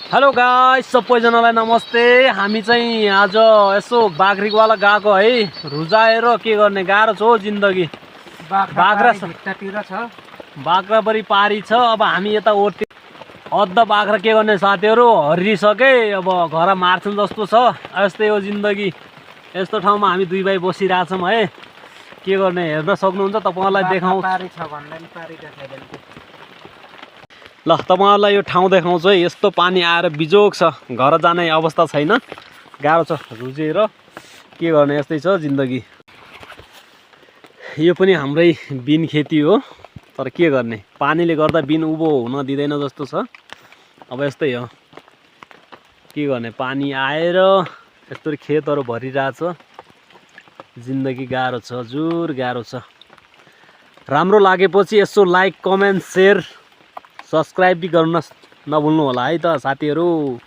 Hello guys, सबैजनालाई नमस्ते। हामी चाहिँ आज यसो बाख्रीवाला गएको है, रुजाएर के गर्ने, गाह्रो छ हो जिन्दगी। बाख्रा बाख्राबरी पारी छ। अब हामी यता ओर्ति अद्ध बाख्रा के गर्ने साथीहरू, हरिसके। अब घर मार्छन् जस्तो छ। यस्तै हो जिन्दगी। यस्तो ठाउँमा हामी दुई भाइ बसिरहेछौँ है। के गर्ने, हेर्न सक्नुहुन्छ। तपाईँहरूलाई देखाउँ ल, तपाईँहरूलाई यो ठाउँ देखाउँछु है। यस्तो पानी आएर बिजोग छ, घर जाने अवस्था छैन, गाह्रो छ रुजेर। के गर्ने, यस्तै छ जिन्दगी। यो पनि हाम्रै बिन खेती हो, तर के गर्ने, पानीले गर्दा बिन उभो हुन दिँदैन जस्तो छ। अब यस्तै हो, के गर्ने, पानी आएर यस्तो खेतहरू भरिरहेछ। जिन्दगी गाह्रो छ, हजुर गाह्रो छ। राम्रो लागेपछि यसो लाइक, कमेन्ट, सेयर, सब्सक्राइब भी गर्न नभुल्नु होला है त साथीहरू।